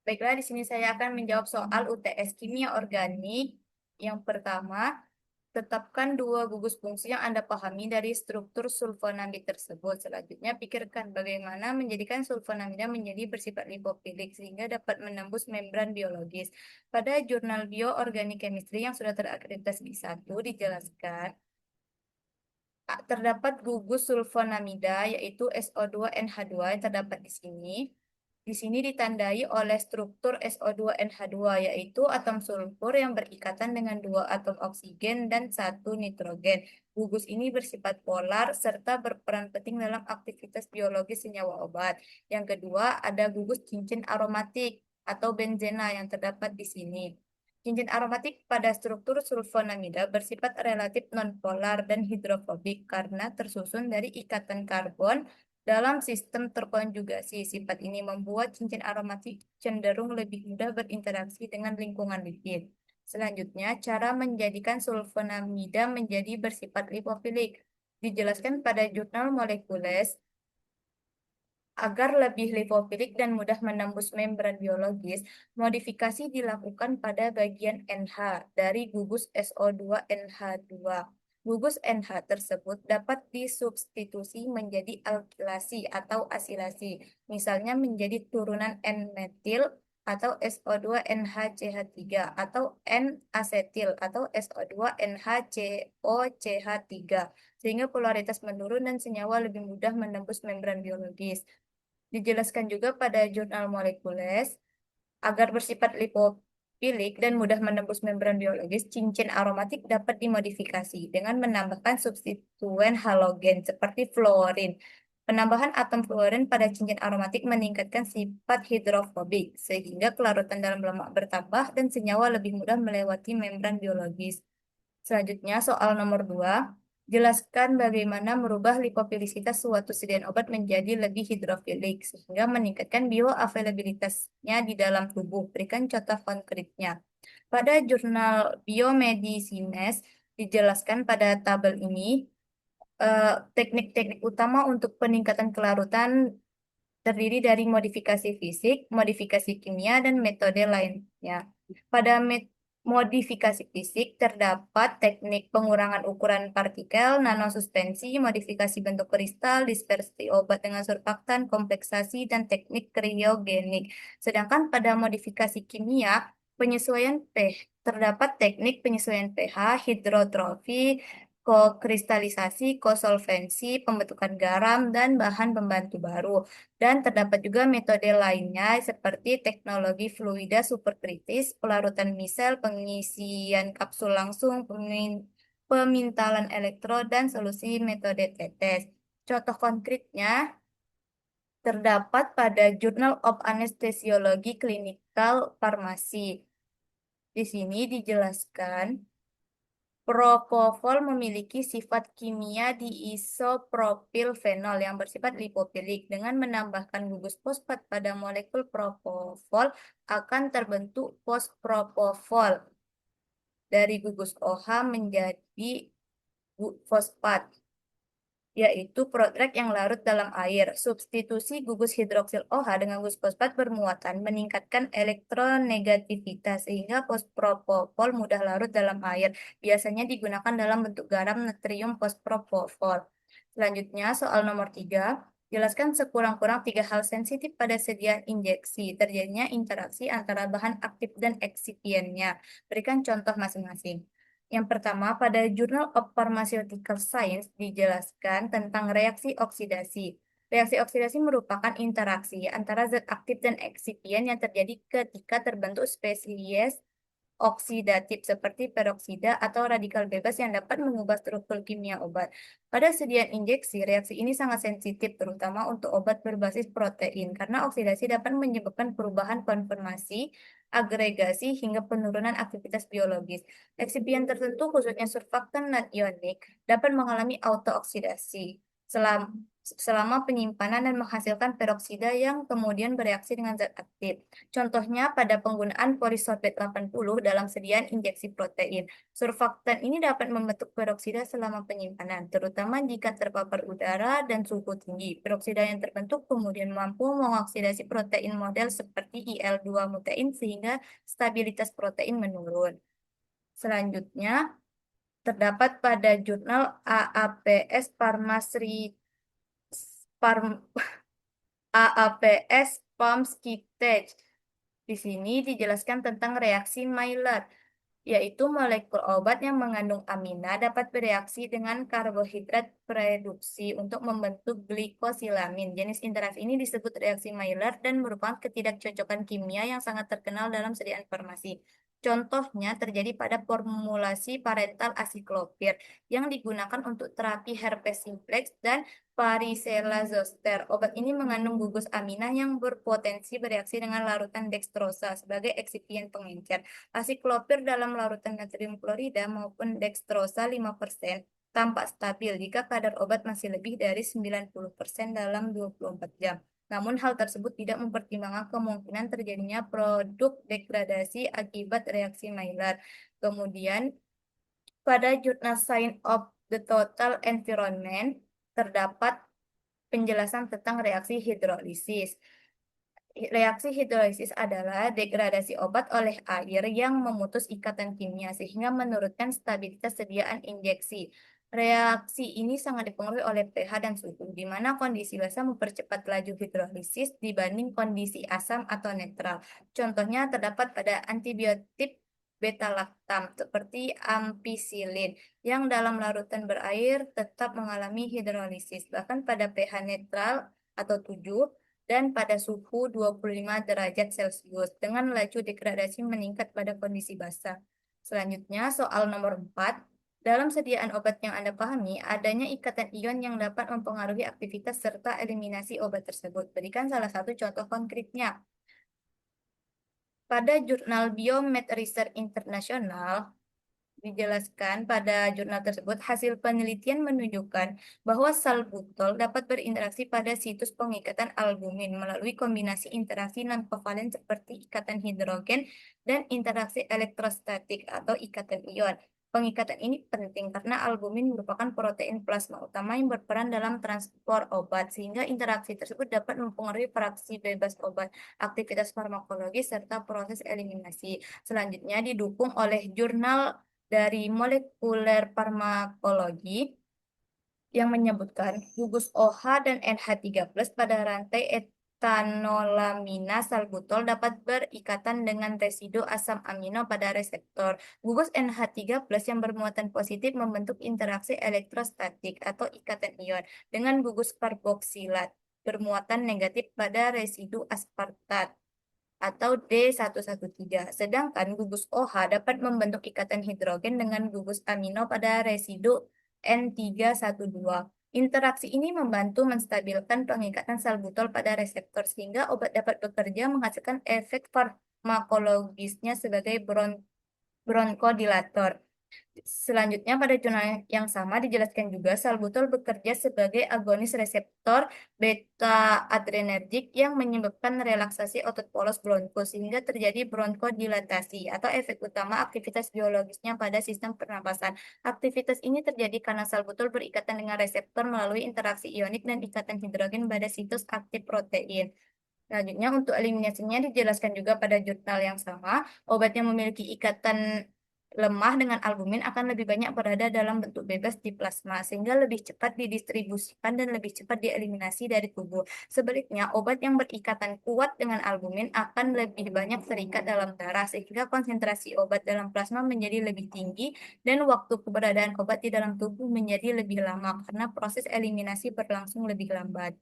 Baiklah, di sini saya akan menjawab soal UTS Kimia Organik. Yang pertama, tetapkan dua gugus fungsi yang Anda pahami dari struktur sulfonamid tersebut. Selanjutnya, pikirkan bagaimana menjadikan sulfonamida menjadi bersifat lipofilik sehingga dapat menembus membran biologis. Pada jurnal Bioorganik Chemistry yang sudah terakreditasi I1, dijelaskan terdapat gugus sulfonamida yaitu SO2NH2 yang terdapat di sini. Di sini ditandai oleh struktur SO2NH2 yaitu atom sulfur yang berikatan dengan dua atom oksigen dan satu nitrogen. Gugus ini bersifat polar serta berperan penting dalam aktivitas biologis senyawa obat. Yang kedua ada gugus cincin aromatik atau benzena yang terdapat di sini. Cincin aromatik pada struktur sulfonamida bersifat relatif nonpolar dan hidrofobik karena tersusun dari ikatan karbon dalam sistem terkonjugasi. Sifat ini membuat cincin aromatik cenderung lebih mudah berinteraksi dengan lingkungan lipid. Selanjutnya, cara menjadikan sulfonamida menjadi bersifat lipofilik dijelaskan pada jurnal Molecules. Agar lebih lipofilik dan mudah menembus membran biologis, modifikasi dilakukan pada bagian NH dari gugus SO2NH2. Gugus NH tersebut dapat disubstitusi menjadi alkilasi atau asilasi, misalnya menjadi turunan N-metil atau SO2NHCH3 atau N-asetil atau SO2NHCOCH3 sehingga polaritas menurun dan senyawa lebih mudah menembus membran biologis. Dijelaskan juga pada jurnal Molecules, agar bersifat lipofilik dan mudah menembus membran biologis, cincin aromatik dapat dimodifikasi dengan menambahkan substituen halogen seperti fluorin. Penambahan atom fluorin pada cincin aromatik meningkatkan sifat hidrofobik, sehingga kelarutan dalam lemak bertambah dan senyawa lebih mudah melewati membran biologis. Selanjutnya, soal nomor 2. Jelaskan bagaimana merubah lipofilisitas suatu sediaan obat menjadi lebih hidrofilik sehingga meningkatkan bioavailabilitasnya di dalam tubuh. Berikan contoh konkretnya. Pada jurnal Biomedicines dijelaskan pada tabel ini teknik-teknik utama untuk peningkatan kelarutan terdiri dari modifikasi fisik, modifikasi kimia, dan metode lainnya. Pada modifikasi fisik terdapat teknik pengurangan ukuran partikel, nanosuspensi, modifikasi bentuk kristal, dispersi obat dengan surfaktan, kompleksasi, dan teknik kriogenik. Sedangkan pada modifikasi kimia, penyesuaian pH terdapat teknik penyesuaian pH, hidrotrofi, kokristalisasi, kosolvensi, pembentukan garam, dan bahan pembantu baru. Dan terdapat juga metode lainnya seperti teknologi fluida superkritis, pelarutan misel, pengisian kapsul langsung, pemintalan elektrod, dan solusi metode tetes. Contoh konkretnya terdapat pada Journal of Anesthesiology Clinical Pharmacy. Di sini dijelaskan propofol memiliki sifat kimia diisopropil fenol yang bersifat lipofilik. Dengan menambahkan gugus fosfat pada molekul propofol akan terbentuk pospropofol dari gugus OH menjadi fosfat, yaitu prodrug yang larut dalam air. Substitusi gugus hidroksil OH dengan gugus fosfat bermuatan meningkatkan elektronegativitas sehingga pospropofol mudah larut dalam air. Biasanya digunakan dalam bentuk garam natrium pospropofol. Selanjutnya, soal nomor 3. Jelaskan sekurang-kurang 3 hal sensitif pada sediaan injeksi. Terjadinya interaksi antara bahan aktif dan eksipiennya. Berikan contoh masing-masing. Yang pertama, pada Journal of Pharmaceutical Science dijelaskan tentang reaksi oksidasi. Reaksi oksidasi merupakan interaksi antara zat aktif dan eksipien yang terjadi ketika terbentuk spesies oksidatif seperti peroksida atau radikal bebas yang dapat mengubah struktur kimia obat. Pada sediaan injeksi, reaksi ini sangat sensitif terutama untuk obat berbasis protein karena oksidasi dapat menyebabkan perubahan konformasi, agregasi, hingga penurunan aktivitas biologis. Eksipien tertentu, khususnya surfaktan non ionik, dapat mengalami autooksidasi. selama penyimpanan dan menghasilkan peroksida yang kemudian bereaksi dengan zat aktif. Contohnya pada penggunaan polisorbate 80 dalam sediaan injeksi protein. Surfaktan ini dapat membentuk peroksida selama penyimpanan, terutama jika terpapar udara dan suhu tinggi. Peroksida yang terbentuk kemudian mampu mengoksidasi protein model seperti IL-2 mutein sehingga stabilitas protein menurun. Selanjutnya, terdapat pada jurnal AAPS Pharmaceutical Farm- AAPS Pharmaceuticals. Di sini dijelaskan tentang reaksi Maillard, yaitu molekul obat yang mengandung amina dapat bereaksi dengan karbohidrat reduksi untuk membentuk glikosilamin. Jenis interaksi ini disebut reaksi Maillard dan merupakan ketidakcocokan kimia yang sangat terkenal dalam sediaan farmasi. Contohnya terjadi pada formulasi parental acyclovir yang digunakan untuk terapi herpes simplex dan varicella zoster. Obat ini mengandung gugus amina yang berpotensi bereaksi dengan larutan dextrosa sebagai eksipien pengencer. Acyclovir dalam larutan natrium klorida maupun dextrosa 5% tampak stabil jika kadar obat masih lebih dari 90% dalam 24 jam. Namun hal tersebut tidak mempertimbangkan kemungkinan terjadinya produk degradasi akibat reaksi Maillard. Kemudian pada jurnal Science of the Total Environment terdapat penjelasan tentang reaksi hidrolisis. Reaksi hidrolisis adalah degradasi obat oleh air yang memutus ikatan kimia sehingga menurunkan stabilitas sediaan injeksi. Reaksi ini sangat dipengaruhi oleh pH dan suhu, di mana kondisi basah mempercepat laju hidrolisis dibanding kondisi asam atau netral. Contohnya terdapat pada antibiotik beta-laktam seperti ampicillin yang dalam larutan berair tetap mengalami hidrolisis. Bahkan pada pH netral atau 7 dan pada suhu 25 derajat Celcius dengan laju degradasi meningkat pada kondisi basah. Selanjutnya, soal nomor 4. Dalam sediaan obat yang Anda pahami, adanya ikatan ion yang dapat mempengaruhi aktivitas serta eliminasi obat tersebut. Berikan salah satu contoh konkretnya. Pada jurnal Biomed Research International, dijelaskan pada jurnal tersebut, hasil penelitian menunjukkan bahwa salbutol dapat berinteraksi pada situs pengikatan albumin melalui kombinasi interaksi non-kovalen seperti ikatan hidrogen dan interaksi elektrostatik atau ikatan ion. Pengikatan ini penting karena albumin merupakan protein plasma utama yang berperan dalam transport obat, sehingga interaksi tersebut dapat mempengaruhi fraksi bebas obat, aktivitas farmakologi, serta proses eliminasi. Selanjutnya didukung oleh jurnal dari molekuler farmakologi yang menyebutkan gugus OH dan NH3+ pada rantai etanolamina salbutol dapat berikatan dengan residu asam amino pada reseptor. Gugus NH3+ yang bermuatan positif membentuk interaksi elektrostatik atau ikatan ion dengan gugus karboksilat bermuatan negatif pada residu aspartat atau D113. Sedangkan gugus OH dapat membentuk ikatan hidrogen dengan gugus amino pada residu N312. Interaksi ini membantu menstabilkan pengikatan salbutol pada reseptor sehingga obat dapat bekerja menghasilkan efek farmakologisnya sebagai bronkodilator. Selanjutnya, pada jurnal yang sama dijelaskan juga salbutol bekerja sebagai agonis reseptor beta adrenergik yang menyebabkan relaksasi otot polos bronko sehingga terjadi bronkodilatasi atau efek utama aktivitas biologisnya pada sistem pernapasan. Aktivitas ini terjadi karena salbutol berikatan dengan reseptor melalui interaksi ionik dan ikatan hidrogen pada situs aktif protein. Selanjutnya, untuk eliminasinya dijelaskan juga pada jurnal yang sama, obat yang memiliki ikatan lemah dengan albumin akan lebih banyak berada dalam bentuk bebas di plasma, sehingga lebih cepat didistribusikan dan lebih cepat dieliminasi dari tubuh. Sebaliknya, obat yang berikatan kuat dengan albumin akan lebih banyak terikat dalam darah, sehingga konsentrasi obat dalam plasma menjadi lebih tinggi dan waktu keberadaan obat di dalam tubuh menjadi lebih lama karena proses eliminasi berlangsung lebih lambat.